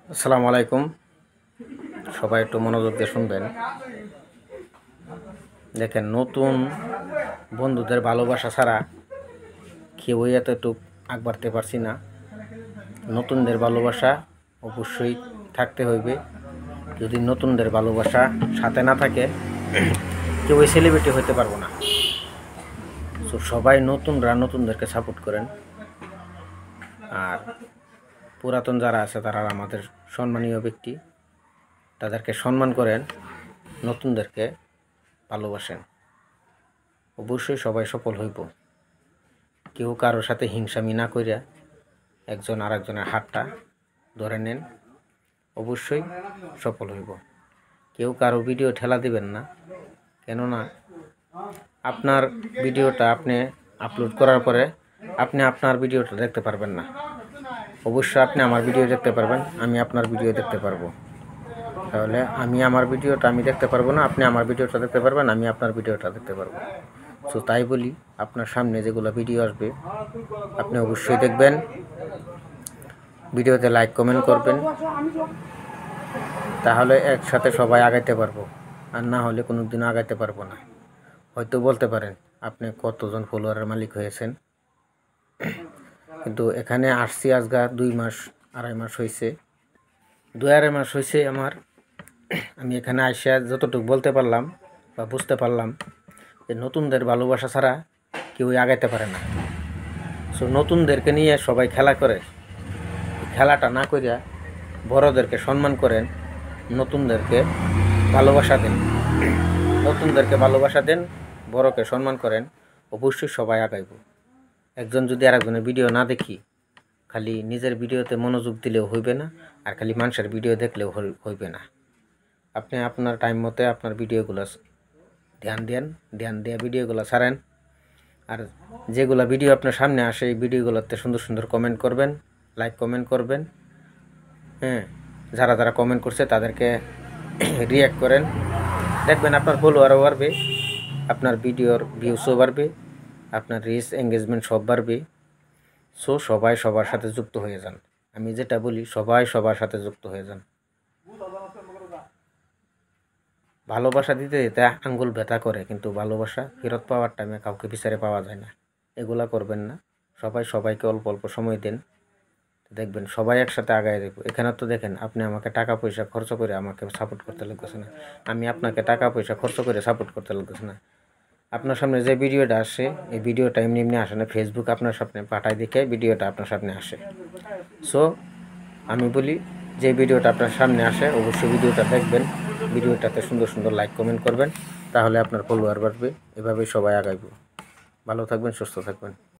আসসালামু আলাইকুম। সবাই একটু মনোযোগ দিয়ে শুনবেন। দেখেন, নতুন বন্ধুদের ভালোবাসা ছাড়া কেউই এতটুকু আগ বাড়তে পারছি না। নতুনদের ভালোবাসা অবশ্যই থাকতে হইবে। যদি নতুনদের ভালোবাসা সাথে না থাকে কেউই সেলিব্রিটি হতে পারবো না। তো সবাই নতুনদেরকে সাপোর্ট করেন, আর পুরাতন যারা আছে তারা আমাদের সম্মানীয় ব্যক্তি, তাদেরকে সম্মান করেন, নতুনদেরকে ভালোবাসেন। অবশ্যই সবাই সফল হইব। কেউ কারোর সাথে হিংসামি না কইরা একজন আরেকজনের হাতটা ধরে নেন, অবশ্যই সফল হইব। কেউ কারো ভিডিও ঠেলা দিবেন না, কেননা আপনার ভিডিওটা আপনি আপলোড করার পরে আপনি আপনার ভিডিওটা দেখতে পারবেন না। অবশ্যই আপনি আমার ভিডিও দেখতে পারবেন, আমি আপনার ভিডিও দেখতে পারবো। তাহলে আমি আমার ভিডিওটা আমি দেখতে পারবো না, আপনি আমার ভিডিওটা দেখতে পারবেন, আমি আপনার ভিডিওটা দেখতে পারবো। তো তাই বলি, আপনার সামনে যেগুলো ভিডিও আসবে আপনি অবশ্যই দেখবেন, ভিডিওতে লাইক কমেন্ট করবেন, তাহলে একসাথে সবাই আগাইতে পারবো। আর না হলে কোনো দিনও আগাইতে পারবো না। হয়তো বলতে পারেন আপনি কতজন ফলোয়ারের মালিক হয়েছেন, কিন্তু এখানে আসছি আজগা 2 মাস 2.5 মাস হয়েছে, 2-2.5 মাস হয়েছে আমার। আমি এখানে আইসা যতটুকু বলতে পারলাম বা বুঝতে পারলাম যে নতুনদের ভালোবাসা ছাড়া কেউই আগাইতে পারে না। সো নতুনদেরকে নিয়ে সবাই খেলা করে, খেলাটা না করিয়া বড়দেরকে সম্মান করেন, নতুনদেরকে ভালোবাসা দেন, নতুনদেরকে ভালোবাসা দেন, বড়কে সম্মান করেন, অবশ্যই সবাই আগাইব। একজন যদি আরেকজনের ভিডিও না দেখি, খালি নিজের ভিডিওতে মনোযোগ দিলেও হইবে না, আর খালি মানুষের ভিডিও দেখলেও হইবে না। আপনি আপনার টাইম মতে আপনার ভিডিওগুলো ধ্যান দিয়ে ভিডিওগুলো ছাড়েন। আর যেগুলো ভিডিও আপনার সামনে আসে এই ভিডিওগুলোতে সুন্দর সুন্দর কমেন্ট করবেন, লাইক কমেন্ট করবেন। যারা যারা কমেন্ট করছে তাদেরকে রিঅ্যাক্ট করেন, দেখবেন আপনার ফলোয়ারও বাড়বে, আপনার ভিডিওর ভিউসও বাড়বে, আপনার রিচ এঙ্গেজমেন্ট সব বাড়বে। সো সবাই সবার সাথে যুক্ত হয়ে যান। আমি যেটা বলি, সবাই সবার সাথে যুক্ত হয়ে যান। ভালোবাসা দিতে দিতে আঙ্গুল ব্যথা করে, কিন্তু ভালোবাসা ফেরত পাওয়ার টাইমে কাউকে বিচারে পাওয়া যায় না। এগুলা করবেন না। সবাই সবাইকে অল্প অল্প সময় দেন, দেখবেন সবাই একসাথে আগায় দেবো। এখানে তো দেখেন, আপনি আমাকে টাকা পয়সা খরচ করে আমাকে সাপোর্ট করতে লাগতেছে না, আমি আপনাকে টাকা পয়সা খরচ করে সাপোর্ট করতে লাগতেছে না। আপনার সামনে যে ভিডিওটা আসে এই ভিডিওটা এমনি এমনি আসে না, ফেসবুক আপনার সামনে পাঠায় দেখে ভিডিওটা আপনার সামনে আসে। সো আমি বলি, যে ভিডিওটা আপনার সামনে আসে অবশ্যই ভিডিওটা দেখবেন, ভিডিওটাতে সুন্দর সুন্দর লাইক কমেন্ট করবেন, তাহলে আপনার ফলোয়ার বাড়বে। এভাবেই সবাই আগাইব। ভালো থাকবেন, সুস্থ থাকবেন।